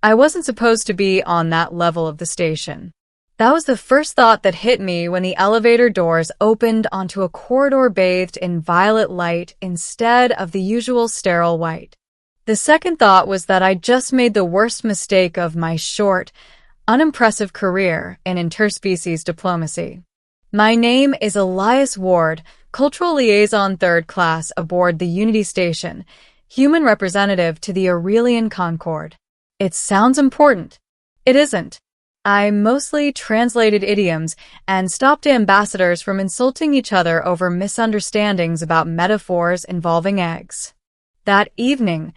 I wasn't supposed to be on that level of the station. That was the first thought that hit me when the elevator doors opened onto a corridor bathed in violet light instead of the usual sterile white. The second thought was that I just made the worst mistake of my short, unimpressive career in interspecies diplomacy. My name is Elias Ward, Cultural Liaison 3rd Class aboard the Unity Station, human representative to the Aurelian Concord. It sounds important. It isn't. I mostly translated idioms and stopped ambassadors from insulting each other over misunderstandings about metaphors involving eggs. That evening,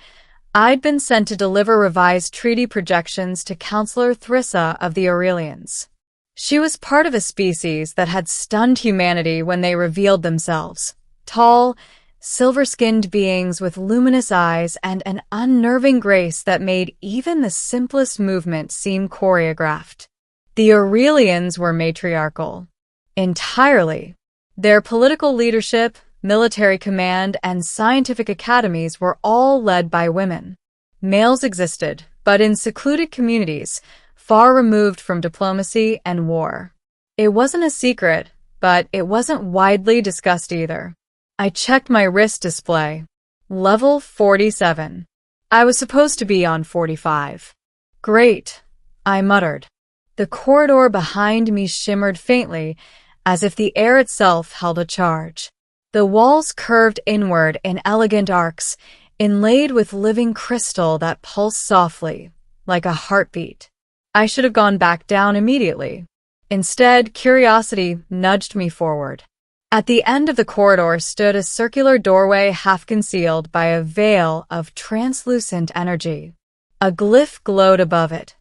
I'd been sent to deliver revised treaty projections to Counselor Thrissa of the Aurelians. She was part of a species that had stunned humanity when they revealed themselves. Tall, silver-skinned beings with luminous eyes and an unnerving grace that made even the simplest movement seem choreographed. The Aurelians were matriarchal. Entirely. Their political leadership, military command, and scientific academies were all led by women. Males existed, but in secluded communities, far removed from diplomacy and war. It wasn't a secret, but it wasn't widely discussed either. I checked my wrist display. Level 47. I was supposed to be on 45. Great, I muttered. The corridor behind me shimmered faintly, as if the air itself held a charge. The walls curved inward in elegant arcs, inlaid with living crystal that pulsed softly, like a heartbeat. I should have gone back down immediately. Instead, curiosity nudged me forward. At the end of the corridor stood a circular doorway half concealed by a veil of translucent energy. A glyph glowed above it.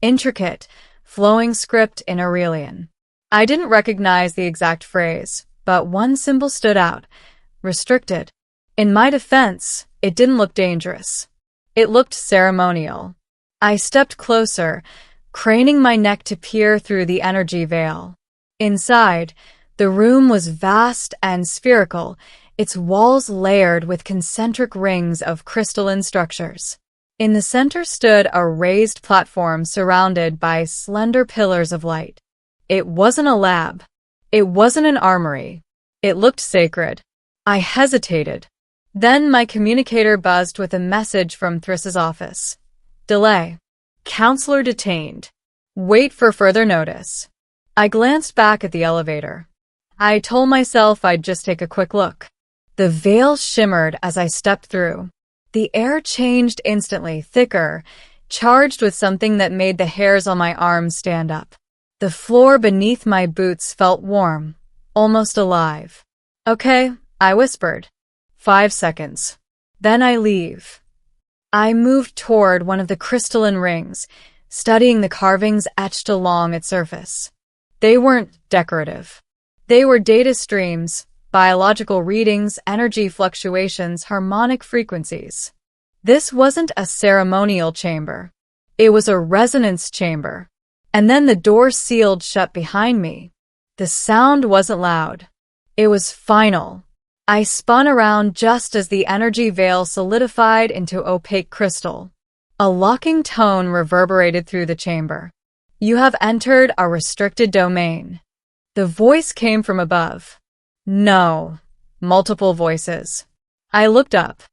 Intricate, flowing script in Aurelian. I didn't recognize the exact phrase, but one symbol stood out. Restricted. In my defense, it didn't look dangerous. It looked ceremonial. I stepped closer, craning my neck to peer through the energy veil. Inside, the room was vast and spherical, its walls layered with concentric rings of crystalline structures. In the center stood a raised platform surrounded by slender pillars of light. It wasn't a lab. It wasn't an armory. It looked sacred. I hesitated. Then my communicator buzzed with a message from Thrissa's office. Delay. Counselor detained. Wait for further notice. I glanced back at the elevator. I told myself I'd just take a quick look. The veil shimmered as I stepped through. The air changed instantly, thicker, charged with something that made the hairs on my arms stand up. The floor beneath my boots felt warm, almost alive. Okay, I whispered. 5 seconds. Then I leave. I moved toward one of the crystalline rings, studying the carvings etched along its surface. They weren't decorative. They were data streams, biological readings, energy fluctuations, harmonic frequencies. This wasn't a ceremonial chamber. It was a resonance chamber. And then the door sealed shut behind me. The sound wasn't loud. It was final. I spun around just as the energy veil solidified into opaque crystal. A locking tone reverberated through the chamber. You have entered a restricted domain. The voice came from above. No. Multiple voices. I looked up.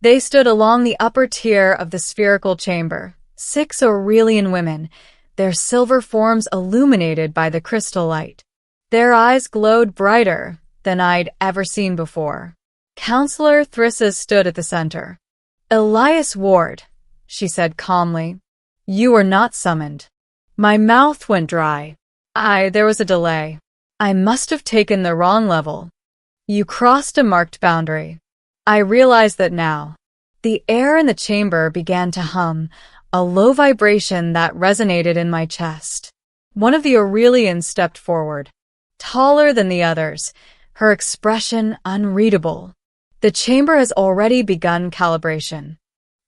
They stood along the upper tier of the spherical chamber, 6 Aurelian women, their silver forms illuminated by the crystal light. Their eyes glowed brighter than I'd ever seen before. Counselor Thrissa stood at the center. Elias Ward, she said calmly. You were not summoned. My mouth went dry. There was a delay. I must have taken the wrong level. You crossed a marked boundary. I realized that now. The air in the chamber began to hum, a low vibration that resonated in my chest. One of the Aurelians stepped forward. Taller than the others, her expression unreadable. The chamber has already begun calibration.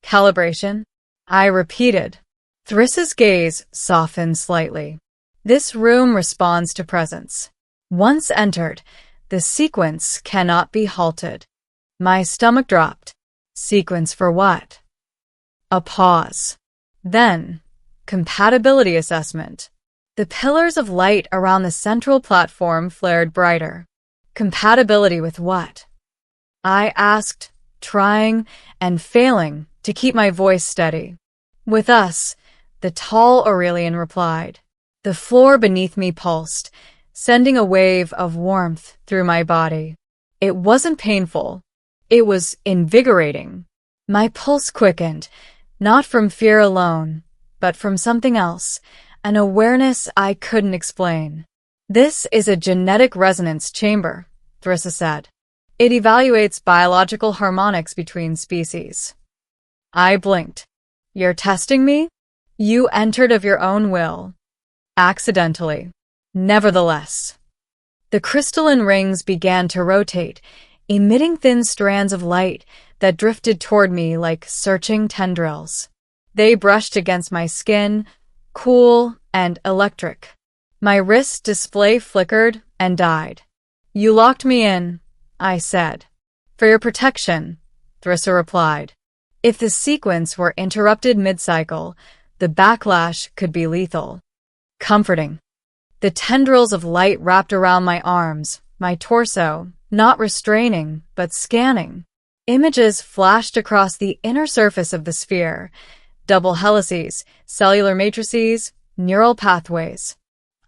Calibration? I repeated. Thrissa's gaze softened slightly. This room responds to presence. Once entered, the sequence cannot be halted. My stomach dropped. Sequence for what? A pause. Then, compatibility assessment. The pillars of light around the central platform flared brighter. Compatibility with what? I asked, trying and failing to keep my voice steady. With us, the tall Aurelian replied. The floor beneath me pulsed, sending a wave of warmth through my body. It wasn't painful. It was invigorating. My pulse quickened, not from fear alone, but from something else, an awareness I couldn't explain. This is a genetic resonance chamber, Thrissa said. It evaluates biological harmonics between species. I blinked. You're testing me? You entered of your own will. Accidentally. Nevertheless. The crystalline rings began to rotate, emitting thin strands of light that drifted toward me like searching tendrils. They brushed against my skin, cool and electric. My wrist display flickered and died. You locked me in, I said. For your protection, Thrissa replied. If the sequence were interrupted mid-cycle, the backlash could be lethal. Comforting. The tendrils of light wrapped around my arms, my torso, not restraining, but scanning. Images flashed across the inner surface of the sphere. Double helices, cellular matrices, neural pathways.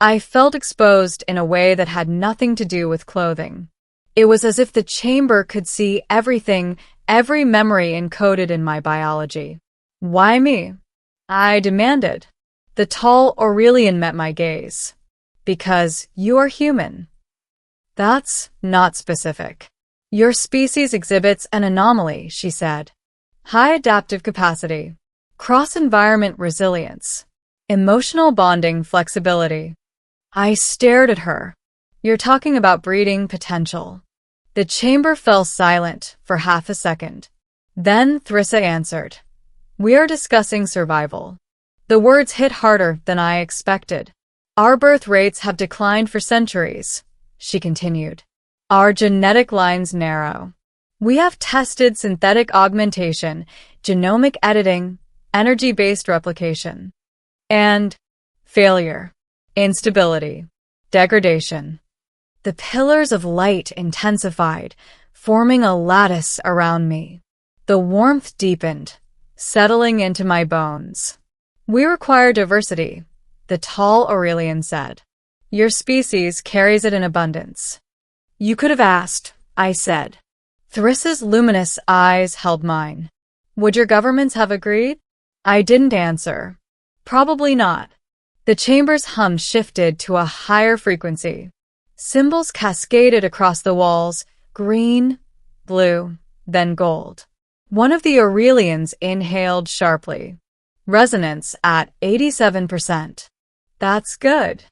I felt exposed in a way that had nothing to do with clothing. It was as if the chamber could see everything, every memory encoded in my biology. Why me? I demanded. The tall Aurelian met my gaze. Because you are human. That's not specific. Your species exhibits an anomaly, she said. High adaptive capacity, cross-environment resilience, emotional bonding flexibility. I stared at her. You're talking about breeding potential. The chamber fell silent for half a second. Then Thrissa answered. We are discussing survival. The words hit harder than I expected. Our birth rates have declined for centuries, she continued. Our genetic lines narrow. We have tested synthetic augmentation, genomic editing, energy-based replication. And failure, instability, degradation. The pillars of light intensified, forming a lattice around me. The warmth deepened, settling into my bones. We require diversity, the tall Aurelian said. Your species carries it in abundance. You could have asked, I said. Thrissa's luminous eyes held mine. Would your governments have agreed? I didn't answer. Probably not. The chamber's hum shifted to a higher frequency. Symbols cascaded across the walls, green, blue, then gold. One of the Aurelians inhaled sharply. Resonance at 87%. That's good.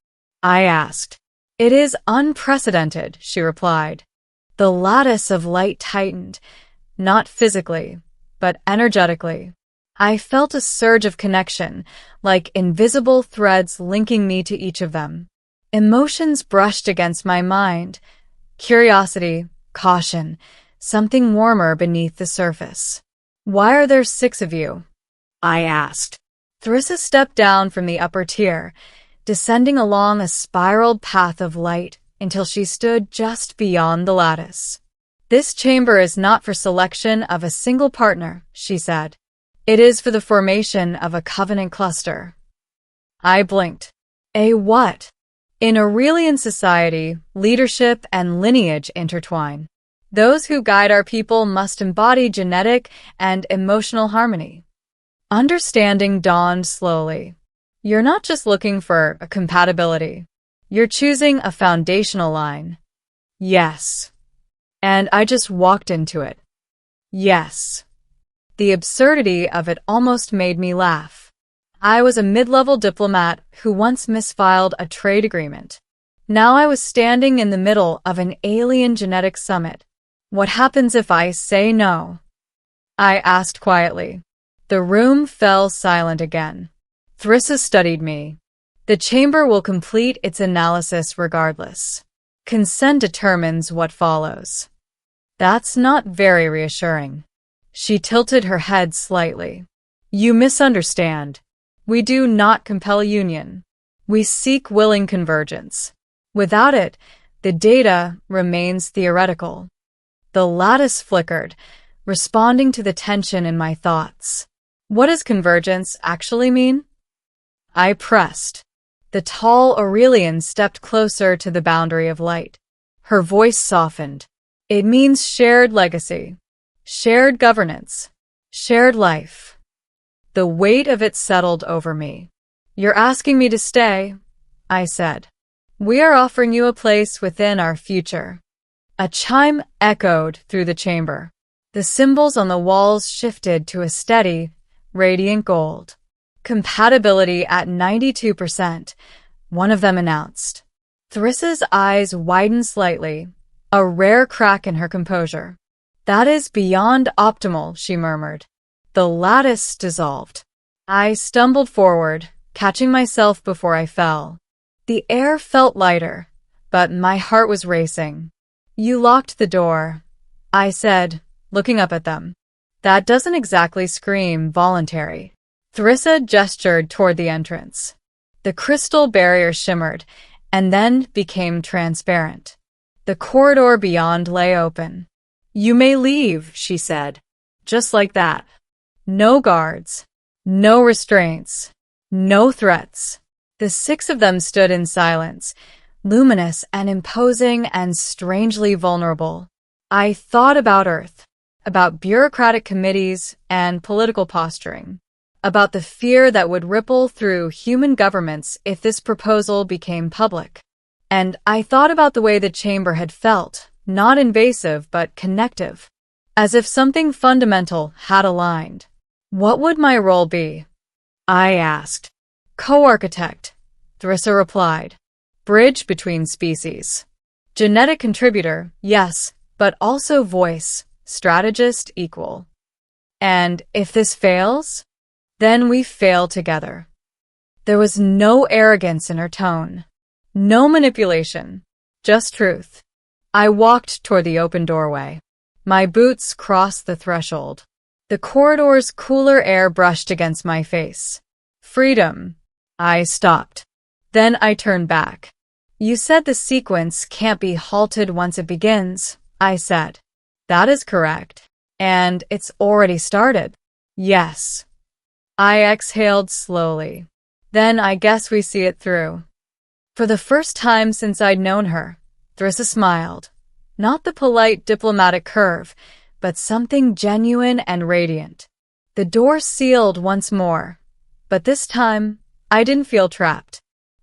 I asked. It is unprecedented, she replied. The lattice of light tightened, not physically, but energetically. I felt a surge of connection, like invisible threads linking me to each of them. Emotions brushed against my mind. Curiosity, caution, something warmer beneath the surface. Why are there 6 of you? I asked. Thrissa stepped down from the upper tier, descending along a spiraled path of light until she stood just beyond the lattice. This chamber is not for selection of a single partner, she said. It is for the formation of a covenant cluster. I blinked. A what? In Aurelian society, leadership and lineage intertwine. Those who guide our people must embody genetic and emotional harmony. Understanding dawned slowly. You're not just looking for a compatibility. You're choosing a foundational line. Yes. And I just walked into it. Yes. The absurdity of it almost made me laugh. I was a mid-level diplomat who once misfiled a trade agreement. Now I was standing in the middle of an alien genetics summit. What happens if I say no? I asked quietly. The room fell silent again. Thrissa studied me. The chamber will complete its analysis regardless. Consent determines what follows. That's not very reassuring. She tilted her head slightly. You misunderstand. We do not compel union. We seek willing convergence. Without it, the data remains theoretical. The lattice flickered, responding to the tension in my thoughts. What does convergence actually mean? I pressed. The tall Aurelian stepped closer to the boundary of light. Her voice softened. It means shared legacy, shared governance, shared life. The weight of it settled over me. You're asking me to stay, I said. We are offering you a place within our future. A chime echoed through the chamber. The symbols on the walls shifted to a steady, radiant gold. Compatibility at 92%, one of them announced. Thrissa's eyes widened slightly, a rare crack in her composure. That is beyond optimal, she murmured. The lattice dissolved. I stumbled forward, catching myself before I fell. The air felt lighter, but my heart was racing. You locked the door, I said, looking up at them. That doesn't exactly scream voluntary. Thrissa gestured toward the entrance. The crystal barrier shimmered, and then became transparent. The corridor beyond lay open. You may leave, she said. Just like that. No guards. No restraints. No threats. The 6 of them stood in silence, luminous and imposing and strangely vulnerable. I thought about Earth, about bureaucratic committees and political posturing, about the fear that would ripple through human governments if this proposal became public. And I thought about the way the chamber had felt, not invasive but connective, as if something fundamental had aligned. What would my role be? I asked. Co-architect, Thrissa replied. Bridge between species. Genetic contributor, yes, but also voice, strategist equal. And if this fails, then we fail together. There was no arrogance in her tone. No manipulation, just truth. I walked toward the open doorway. My boots crossed the threshold. The corridor's cooler air brushed against my face. Freedom. I stopped. Then I turned back. You said the sequence can't be halted once it begins, I said. That is correct. And it's already started. Yes. I exhaled slowly. Then I guess we see it through. For the first time since I'd known her, Thrissa smiled. Not the polite diplomatic curve, but something genuine and radiant. The door sealed once more, but this time, I didn't feel trapped.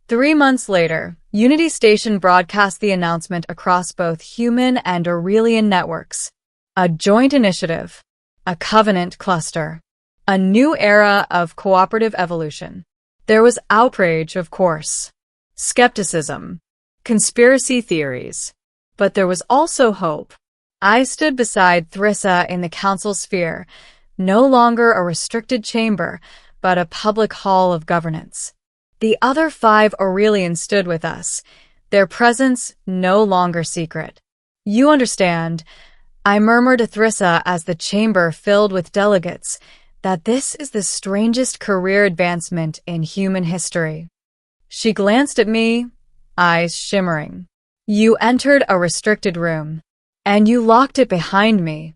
3 months later, Unity Station broadcast the announcement across both human and Aurelian networks. A joint initiative, a covenant cluster, a new era of cooperative evolution. There was outrage, of course, skepticism, conspiracy theories, but there was also hope. I stood beside Thrissa in the council sphere, no longer a restricted chamber, but a public hall of governance. The other 5 Aurelians stood with us, their presence no longer secret. You understand, I murmured to Thrissa as the chamber filled with delegates, that this is the strangest career advancement in human history. She glanced at me, eyes shimmering. You entered a restricted room, and you locked it behind me.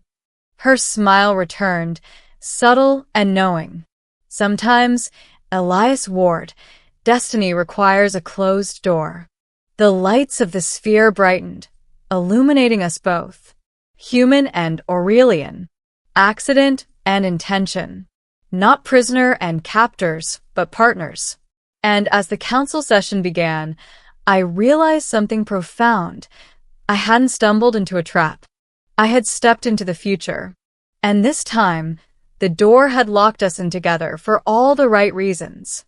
Her smile returned, subtle and knowing. Sometimes, Elias Ward, destiny requires a closed door. The lights of the sphere brightened, illuminating us both, human and Aurelian, accident and intention, not prisoner and captors, but partners. And as the council session began, I realized something profound. I hadn't stumbled into a trap. I had stepped into the future. And this time, the door had locked us in together for all the right reasons.